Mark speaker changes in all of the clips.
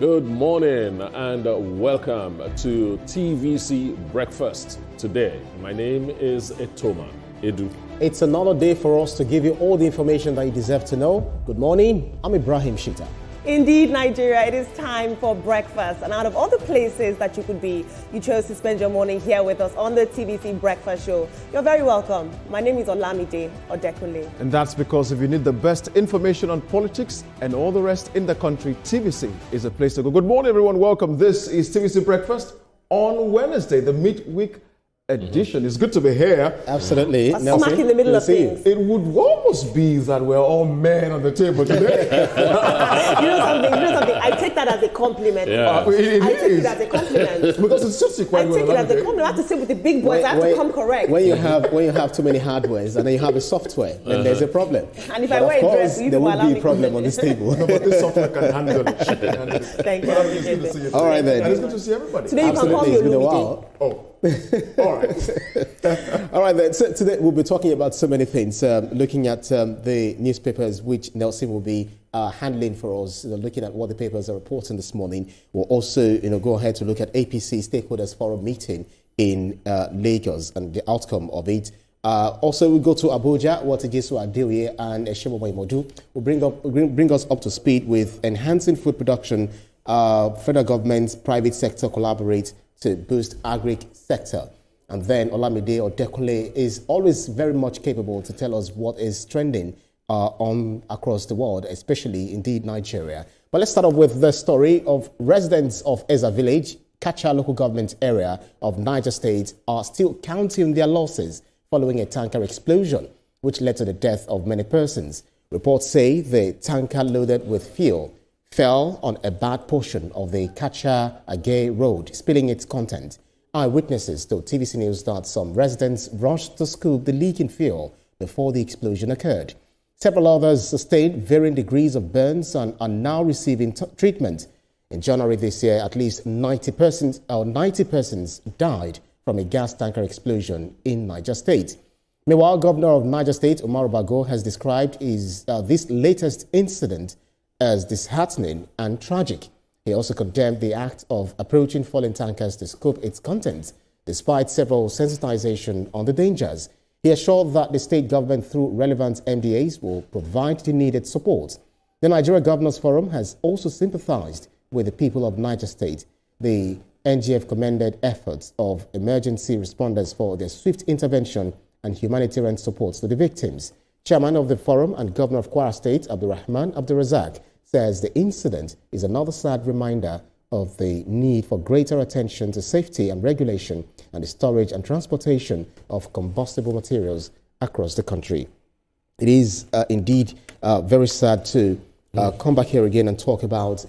Speaker 1: Good morning and welcome to TVC Breakfast. Today, my name is Etoma Edu.
Speaker 2: It's another day for us to give you all the information that you deserve to know. Good morning, I'm Ibrahim Shita.
Speaker 3: Indeed, Nigeria, it is time for breakfast. And out of all the places that you could be, you chose to spend your morning here with us on the TVC Breakfast Show. You're very welcome. My name is Olamide Odekunle.
Speaker 4: And that's because if you need the best information on politics and all the rest in the country, TVC is a place to go. Good morning, everyone. Welcome. This is TVC Breakfast on Wednesday, the midweek edition. It's good to be here.
Speaker 2: Absolutely.
Speaker 3: Smack in the middle of things.
Speaker 4: It would almost be that we're all men on the table today.
Speaker 3: You know something? I take that as a compliment.
Speaker 1: Yeah.
Speaker 3: I take it as a compliment.
Speaker 4: Because it suits you quite well.
Speaker 3: I take it as a compliment. I have to sit with the big boys. I have to come correct.
Speaker 2: When you have too many hardwares and then you have a software, then there's a problem.
Speaker 3: And if I wear a dress,
Speaker 2: there won't be a problem on this table.
Speaker 4: No, but this software can handle it.
Speaker 3: Thank you.
Speaker 4: It's good to see you.
Speaker 2: All right, then.
Speaker 4: And it's good to see everybody.
Speaker 3: Today you can call me
Speaker 2: It's been a
Speaker 3: Olumide.
Speaker 2: while.
Speaker 4: Oh. All right.
Speaker 2: All right, then. So today we'll be talking about so many things, looking at the newspapers which Nelson will be handling for us, looking at what the papers are reporting this morning. We'll also go ahead to look at APC Stakeholders Forum meeting in Lagos and the outcome of it. Also, we'll go to Abuja, what Ejisu Adeoye and Eshemo Modu will bring us up to speed with enhancing food production. Federal government, private sector collaborate to boost agric sector. And then Olamide Odekunle is always very much capable to tell us what is trending on across the world, especially indeed Nigeria. But let's start off with the story of residents of Essa village, Katcha local government area of Niger State, are still counting their losses following a tanker explosion, which led to the death of many persons. Reports say the tanker loaded with fuel fell on a bad portion of the Katcha Agaie-Bida Road, spilling its content. Eyewitnesses told TVC News that some residents rushed to scoop the leaking fuel before the explosion occurred. Several others sustained varying degrees of burns and are now receiving treatment. In January this year, at least 90 persons died from a gas tanker explosion in Niger State. Meanwhile, Governor of Niger State, Umar Bago, has described this latest incident as disheartening and tragic. He also condemned the act of approaching fallen tankers to scoop its contents, despite several sensitization on the dangers. He assured that the state government, through relevant MDAs, will provide the needed support. The Nigeria Governors Forum has also sympathized with the people of Niger State. The NGF commended efforts of emergency responders for their swift intervention and humanitarian support to the victims. Chairman of the forum and Governor of Kwara State, Abdulrahman Abdulrazak, says the incident is another sad reminder of the need for greater attention to safety and regulation and the storage and transportation of combustible materials across the country. It is indeed very sad to come back here again and talk about,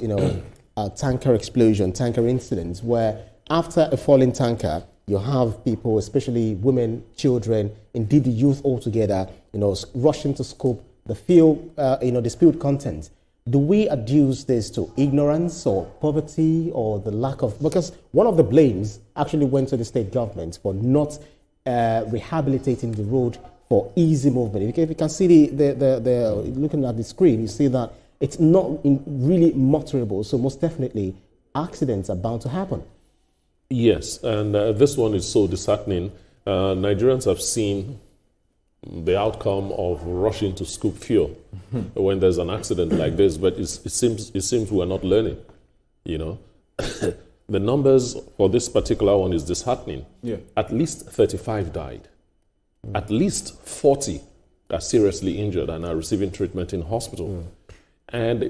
Speaker 2: tanker explosion, tanker incidents, where after a falling tanker, you have people, especially women, children, indeed the youth altogether, rushing to scoop the fuel, the spilled content. Do we adduce this to ignorance or poverty or the lack of... Because one of the blames actually went to the state government for not rehabilitating the road for easy movement. If you can see looking at the screen, you see that it's not really motorable. So most definitely, accidents are bound to happen.
Speaker 1: Yes, and this one is so disheartening. Nigerians have seen the outcome of rushing to scoop fuel when there's an accident like this, but it seems we're not learning. The numbers for this particular one is disheartening.
Speaker 4: Yeah.
Speaker 1: At least 35 died. At least 40 are seriously injured and are receiving treatment in hospital. And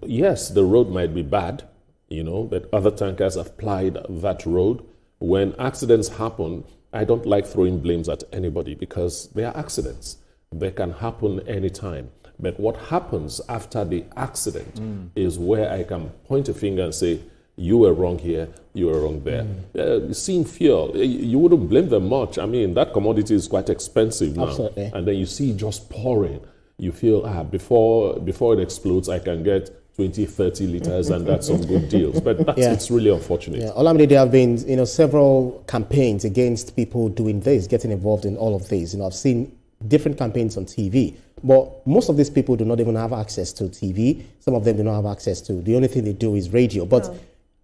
Speaker 1: yes, the road might be bad, but other tankers have plied that road. When accidents happen, I don't like throwing blames at anybody because they are accidents. They can happen anytime. But what happens after the accident is where I can point a finger and say, you were wrong here, you were wrong there. Seeing fuel, you wouldn't blame them much. I mean, that commodity is quite expensive now.
Speaker 2: Absolutely.
Speaker 1: And then you see just pouring. You feel, before it explodes, I can get 20, 30 liters, and that's some good deals. But it's really unfortunate.
Speaker 2: Yeah. Olamide, there have been, several campaigns against people doing this, getting involved in all of this. I've seen different campaigns on TV, But most of these people do not even have access to TV. Some of them do not have access to, the only thing they do is radio. But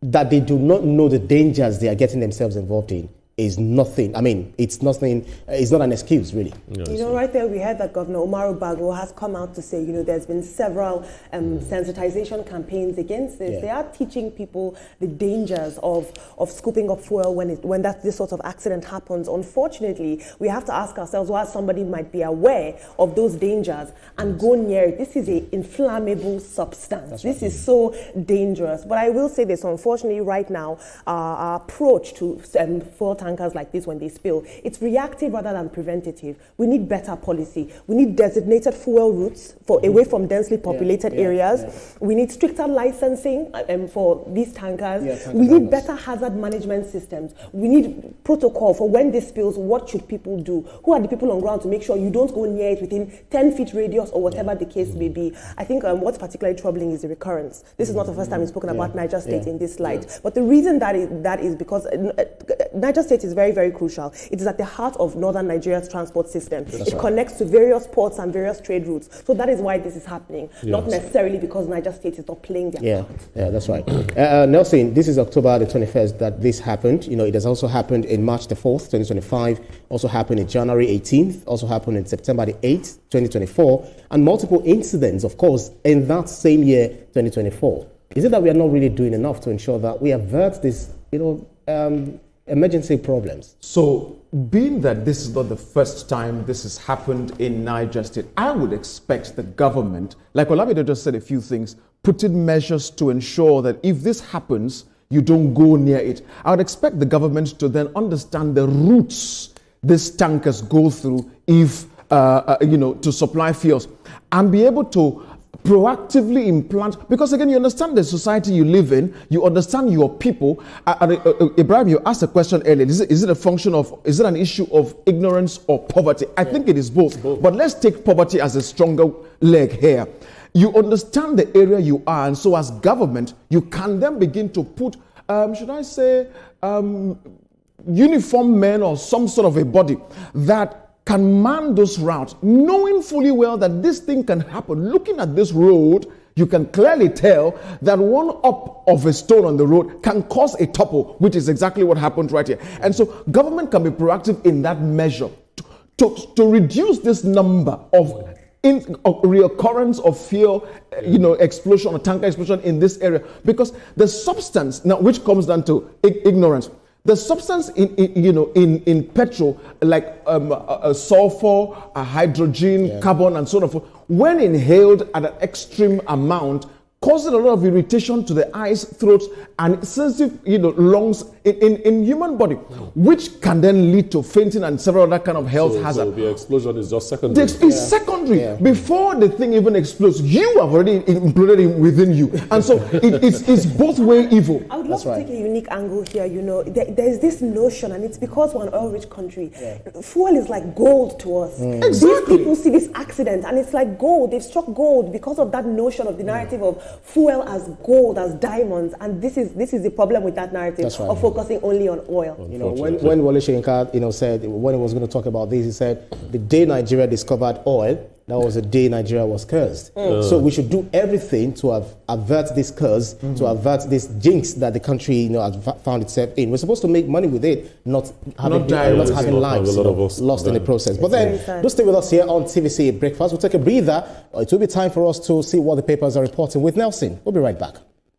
Speaker 2: that they do not know the dangers they are getting themselves involved in is nothing. I mean, it's nothing. It's not an excuse, really.
Speaker 3: Yes. You know, right there, we heard that Governor Umaru Bago has come out to say, you know, there's been several sensitization campaigns against this. They are teaching people the dangers of scooping up fuel when this sort of accident happens. Unfortunately, we have to ask ourselves why somebody might be aware of those dangers and go near it. This is an inflammable substance. This is so dangerous. But I will say this, unfortunately, right now, our approach to fuel tankers like this when they spill, it's reactive rather than preventative. We need better policy. We need designated fuel routes for away from densely populated areas. We need stricter licensing for these tankers. We need better hazard management systems. We need protocol for when this spills, what should people do? Who are the people on ground to make sure you don't go near it within 10 feet radius or whatever the case may be. I think what's particularly troubling is the recurrence. This is not the first time we've spoken about Niger State in this light. But the reason that is because Niger State is very, very crucial. It is at the heart of northern Nigeria's transport system. It connects to various ports and various trade routes. So that is why this is happening, not necessarily because Niger State is not playing their part.
Speaker 2: Yeah, that's right. Nelson, this is October the 21st that this happened. You know, it has also happened in March the 4th, 2025, also happened in January 18th, also happened in September the 8th, 2024, and multiple incidents, of course, in that same year, 2024. Is it that we are not really doing enough to ensure that we avert this, emergency problems?
Speaker 4: So, being that this is not the first time this has happened in Niger State, I would expect the government, like Olamide just said a few things, put in measures to ensure that if this happens, you don't go near it. I would expect the government to then understand the routes these tankers go through if, to supply fuels and be able to proactively implant, because again, you understand the society you live in, you understand your people. Ibrahim, you asked a question earlier. Is it an issue of ignorance or poverty? I think it is both. But let's take poverty as a stronger leg here. You understand the area you are, and so as government, you can then begin to put, uniformed men or some sort of a body that can man those routes, knowing fully well that this thing can happen. Looking at this road, you can clearly tell that one up of a stone on the road can cause a topple, which is exactly what happened right here. And so government can be proactive in that measure to reduce this number of reoccurrence of fuel, explosion or tanker explosion in this area, because the substance now, which comes down to ignorance. The substance in petrol, like sulfur, hydrogen, carbon, and so on, when inhaled at an extreme amount, causes a lot of irritation to the eyes, throat, and sensitive, lungs in human body, which can then lead to fainting and several other kind of health hazards. So
Speaker 1: the explosion is just secondary.
Speaker 4: It's secondary. Yeah. Before the thing even explodes, you have already imploded it within you, and so it's both way evil.
Speaker 3: I would love to take a unique angle here. There's this notion, and it's because we're an oil-rich country. Fuel is like gold to us.
Speaker 4: Exactly.
Speaker 3: These people see this accident, and it's like gold. They've struck gold because of that notion of the narrative of fuel as gold, as diamonds, and this is the problem with that narrative of focusing only on oil.
Speaker 2: When Wole Soyinka, said when he was going to talk about this, he said the day Nigeria discovered oil, that was the day Nigeria was cursed. So we should do everything to avert this curse, to avert this jinx that the country has found itself in. We're supposed to make money with it, not having lives lost in the process. But then, do stay with us here on TVC Breakfast. We'll take a breather. It will be time for us to see what the papers are reporting with Nelson. We'll be right back.